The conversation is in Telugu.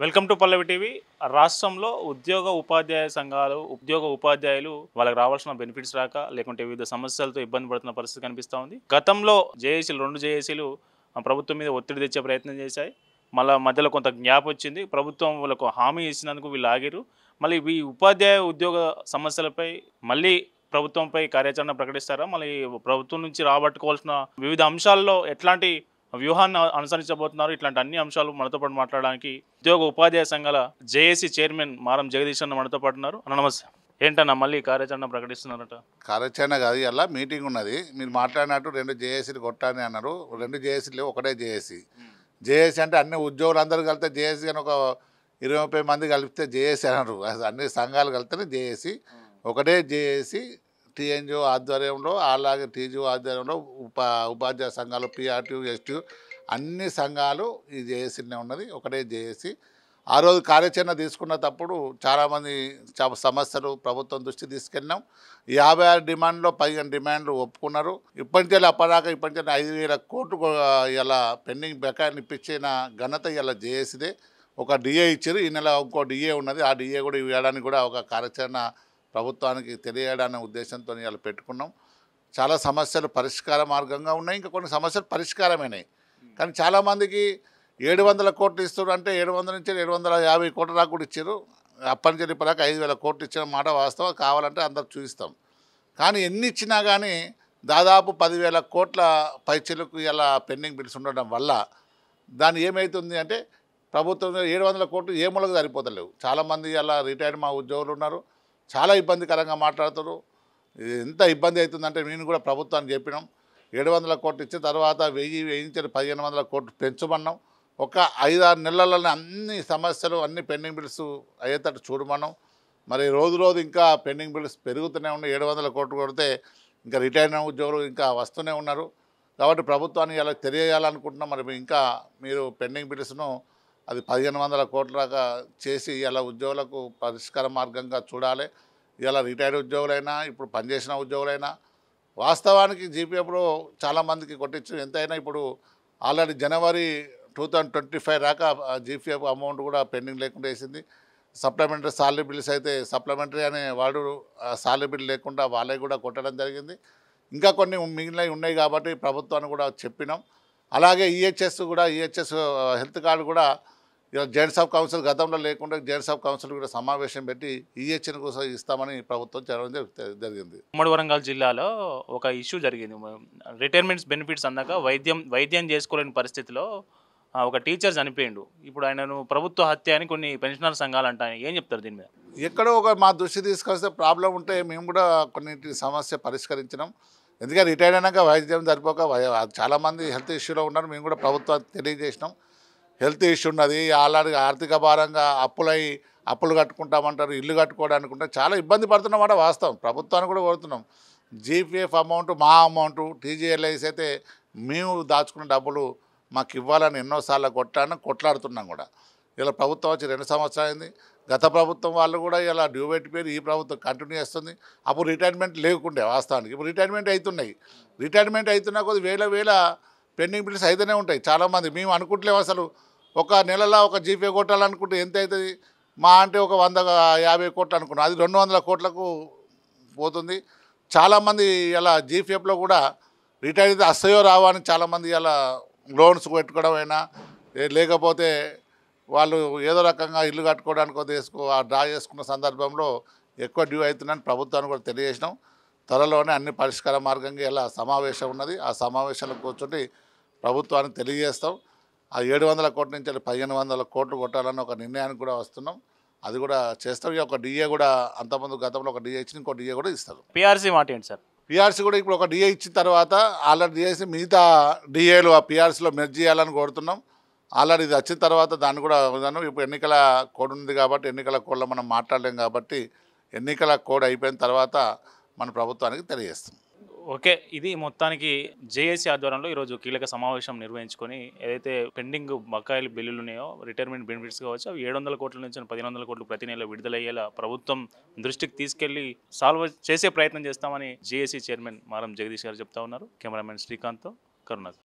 Welcome to Pallavi TV. రాష్ట్రంలో ఉద్యోగ ఉపాధ్యాయ సంఘాలు ఉపాధ్యాయులు వాళ్ళకి రావాల్సిన బెనిఫిట్స్ రాక లేకుంటే వివిధ సమస్యలతో ఇబ్బంది పడుతున్న పరిస్థితి కనిపిస్తూ ఉంది. గతంలో జేఏసీలు 2 జేఏసీలు ప్రభుత్వం మీద ఒత్తిడి తెచ్చే ప్రయత్నం చేశాయి. మళ్ళీ మధ్యలో కొంత గ్యాప్ వచ్చింది. ప్రభుత్వం వాళ్ళకు హామీ ఇచ్చినందుకు వీళ్ళు ఆగిరు. మళ్ళీ ఈ ఉపాధ్యాయ ఉద్యోగ సమస్యలపై మళ్ళీ ప్రభుత్వంపై కార్యాచరణ ప్రకటిస్తారా? మళ్ళీ ప్రభుత్వం నుంచి రాబట్టుకోవాల్సిన వివిధ అంశాల్లో ఎట్లాంటి వ్యూహాన్ని అనుసరించబోతున్నారు? ఇట్లాంటి అన్ని అంశాలు మనతో పాటు మాట్లాడడానికి ఉద్యోగ ఉపాధ్యాయ సంఘాల జేఏసీ చైర్మన్ మారం జగదీష్ అన్న మనతో పాటు ఉన్నారు. అన్న నమస్తే. ఏంటన్నా మళ్ళీ కార్యాచరణ ప్రకటిస్తున్నారట? కార్యాచరణ కాదు, ఇలా మీటింగ్ ఉన్నది. మీరు మాట్లాడినట్టు 2 జేఏసీలు కొట్టాని అన్నారు. 2 జేఏసీలు ఒకటే జేఏసీ. జేఏసీ అంటే అన్ని ఉద్యోగులందరూ కలిపితే జేఏసీ అని ఒక 20-30 మంది కలిపితే జేఏసీ అన్నారు. అన్ని సంఘాలు కలిపితేనే జేఏసీ. ఒకటే జేఏసీ టీఎన్జిఓ ఆధ్వర్యంలో, అలాగే టీజీఓ ఆధ్వర్యంలో ఉపాధ్యాయ సంఘాలు, పిఆర్టీ, ఎస్టీ అన్ని సంఘాలు ఈ జేఏసీనే ఉన్నది. ఒకటే జేఏసీ. ఆ రోజు కార్యాచరణ తీసుకున్నప్పుడు చాలామంది సమస్యలు ప్రభుత్వం దృష్టి తీసుకెళ్ళినాం. 56 డిమాండ్లో 15 డిమాండ్లు ఒప్పుకున్నారు. ఇప్పటికే అప్పటిదాకా 5,000 కోట్లు ఇలా పెండింగ్ బకాయిలు ఇప్పించిన ఘనత ఇలా జేఏసీదే. ఒక డిఏ ఇచ్చారు. ఈ నెల ఇంకో డిఏ ఉన్నది. ఆ డిఏ కూడా ఇవ్వడానికి కూడా ఒక కార్యాచరణ ప్రభుత్వానికి తెలియడానికి ఉద్దేశంతో ఇలా పెట్టుకున్నాం. చాలా సమస్యలు పరిష్కార మార్గంగా ఉన్నాయి. ఇంకా కొన్ని సమస్యలు పరిష్కారమైనాయి. కానీ చాలామందికి 700 కోట్లు ఇస్తారు అంటే 700 నుంచి 750 కోట్ల దాకా కూడా ఇచ్చారు. అప్పటి నుంచి ఇప్పటిదాకా 5,000 కోట్లు ఇచ్చిన మాట వాస్తవం. కావాలంటే అందరికి చూపిస్తాం. కానీ ఎన్ని ఇచ్చినా కానీ దాదాపు 10,000 కోట్ల పైచలకు ఇలా పెండింగ్ బిల్స్ ఉండడం వల్ల దాన్ని ఏమవుతుంది అంటే ప్రభుత్వం 700 కోట్లు ఏ మూలకు సరిపోతలేవు. చాలామంది ఇలా రిటైర్డ్ మా ఉద్యోగులు ఉన్నారు. చాలా ఇబ్బందికరంగా మాట్లాడుతారు. ఎంత ఇబ్బంది అవుతుందంటే నేను కూడా ప్రభుత్వానికి చెప్పినాం. 700 కోట్లు ఇచ్చిన తర్వాత 1000 నుంచి 1,500 కోట్లు పెంచమన్నాం. ఒక 5-6 నెలలలోనే అన్ని సమస్యలు అన్ని పెండింగ్ బిల్స్ అయ్యేటట్టు చూడమన్నాం. మరి రోజు ఇంకా పెండింగ్ బిల్స్ పెరుగుతూనే ఉన్నాయి. 700 కోట్లు కొడితే ఇంకా రిటైర్డ్ ఉద్యోగులు ఇంకా వస్తూనే ఉన్నారు. కాబట్టి ప్రభుత్వాన్ని ఇలా తెలియజేయాలనుకుంటున్నాం. మరి ఇంకా మీరు పెండింగ్ బిల్స్ను అది 1,500 కోట్ల దాకా చేసి ఇలా ఉద్యోగులకు పరిష్కార మార్గంగా చూడాలి. ఇలా రిటైర్డ్ ఉద్యోగులైనా ఇప్పుడు పనిచేసిన ఉద్యోగులైనా వాస్తవానికి జీపీఎఫ్లో చాలామందికి కొట్టించు ఎంతైనా ఇప్పుడు ఆల్రెడీ జనవరి 2025 దాకా జీపీఎఫ్ అమౌంట్ కూడా పెండింగ్ లేకుండా వేసింది. సప్లిమెంటరీ సాలరీ బిల్స్ అయితే సప్లిమెంటరీ అనే వాడు సాలరీ బిల్ లేకుండా వాళ్ళే కూడా కొట్టడం జరిగింది. ఇంకా కొన్ని మిగిలినవి ఉన్నాయి కాబట్టి ప్రభుత్వాన్ని కూడా చెప్పినాం. అలాగే ఈహెచ్ఎస్ హెల్త్ కార్డు కూడా జాయింట్స్ ఆఫ్ కౌన్సిల్ గతంలో లేకుండా జాయింట్స్ ఆఫ్ కౌన్సిల్ కూడా సమావేశం పెట్టి ఈహెచ్ఎన్ కోసం ఇస్తామని ప్రభుత్వం చెప్పడం జరిగింది. ఉమ్మడి వరంగల్ జిల్లాలో ఒక ఇష్యూ జరిగింది. రిటైర్మెంట్స్ బెనిఫిట్స్ అన్నాక వైద్యం చేసుకోలేని పరిస్థితిలో ఒక టీచర్ చనిపోయిండు. ఇప్పుడు ఆయనను ప్రభుత్వ హత్య అని కొన్ని పెన్షనర్ సంఘాలు అంటాయి. ఏం చెప్తారు దీని మీద? ఎక్కడో ఒక మా దృష్టి తీసుకొస్తే ప్రాబ్లం ఉంటే మేము కూడా కొన్నింటి సమస్య పరిష్కరించినాం. ఎందుకంటే రిటైర్ అయినాక వైద్యం సరిపోక చాలామంది హెల్త్ ఇష్యూలో ఉన్నారు. మేము కూడా ప్రభుత్వానికి తెలియజేసినాం. హెల్త్ ఇష్యూ ఉన్నది, ఆల్రెడీ ఆర్థిక భారంగా అప్పులు కట్టుకుంటామంటారు, ఇల్లు కట్టుకోవడానికి ఉంటే చాలా ఇబ్బంది పడుతున్నమాట వాస్తవం. ప్రభుత్వాన్ని కూడా కోరుతున్నాం. జీపీఎఫ్ అమౌంట్ మా అమౌంట్ టీజీఎల్ఐస్ అయితే మేము దాచుకున్న డబ్బులు మాకు ఇవ్వాలని ఎన్నోసార్లు కొట్లాడుతున్నాం కూడా. ఇలా ప్రభుత్వం వచ్చి 2 సంవత్సరాలు అయింది. గత ప్రభుత్వం వాళ్ళు కూడా ఇలా డ్యూ పెట్టిపోయి ఈ ప్రభుత్వం కంటిన్యూ చేస్తుంది. అప్పుడు రిటైర్మెంట్ లేకుండే వాస్తవానికి. ఇప్పుడు రిటైర్మెంట్ అవుతున్నాయి. రిటైర్మెంట్ అవుతున్నా కొద్ది వేల పెండింగ్ బిల్స్ అయితేనే ఉంటాయి. చాలామంది మేము అనుకుంటలేము అసలు ఒక నెలలో ఒక జీపీ కొట్టాలనుకుంటే ఎంత అవుతుంది? మా అంటే ఒక 150 కోట్లు అనుకున్నాం. అది 200 కోట్లకు పోతుంది. చాలామంది ఇలా జీపీఎఫ్లో కూడా రిటైర్ అయితే అస్తయో రావా అని చాలామంది ఇలా లోన్స్ పెట్టుకోవడం అయినా లేకపోతే వాళ్ళు ఏదో రకంగా ఇల్లు కట్టుకోవడానికి డ్రా చేసుకున్న సందర్భంలో ఎక్కువ డ్యూ అవుతుందని ప్రభుత్వాన్ని కూడా తెలియజేసినాం. త్వరలోనే అన్ని పరిష్కార మార్గంగా ఇలా సమావేశం ఉన్నది. ఆ సమావేశంలో కూర్చొని ప్రభుత్వానికి తెలియజేస్తాం. ఆ 700 కోట్ల నుంచి 1,500 కోట్లు కొట్టాలని ఒక నిర్ణయానికి కూడా వస్తున్నాం. అది కూడా చేస్తాం. ఒక డిఏ కూడా అంతకుముందు గతంలో ఒక డిఏ ఇచ్చి ఇంకో డిఏ కూడా ఇస్తారు. పిఆర్సీ మాట ఏంటి సార్? పిఆర్సీ కూడా ఇప్పుడు ఒక డిఏ ఇచ్చిన తర్వాత ఆల్రెడీ చేసి మిగతా డిఏలు ఆ పిఆర్సీలో మెర్జ్ చేయాలని కోరుతున్నాం. ఆల్రెడీ ఇది వచ్చిన తర్వాత దాన్ని కూడా ఇప్పుడు ఎన్నికల కోడ్ ఉంది కాబట్టి ఎన్నికల కోడ్లో మనం మాట్లాడలేం కాబట్టి ఎన్నికల కోడ్ అయిపోయిన తర్వాత మన ప్రభుత్వానికి తెలియజేస్తాం. ఓకే, ఇది మొత్తానికి జేఏసీ ఆధ్వర్యంలో ఈరోజు కీలక సమావేశం నిర్వహించుకొని ఏదైతే పెండింగ్ బకాయిలు బిల్లులు ఉన్నాయో రిటైర్మెంట్ బెనిఫిట్స్ కావచ్చు అవి 700 కోట్ల నుంచి 1,500 కోట్లు ప్రతి నెల విడుదలయ్యేలా ప్రభుత్వం దృష్టికి తీసుకెళ్లి సాల్వ్ చేసే ప్రయత్నం చేస్తామని జేఏసీ చైర్మన్ మారం జగదీష్ గారు చెప్తా ఉన్నారు. కెమెరామెన్ శ్రీకాంత్తో కరుణాకర్.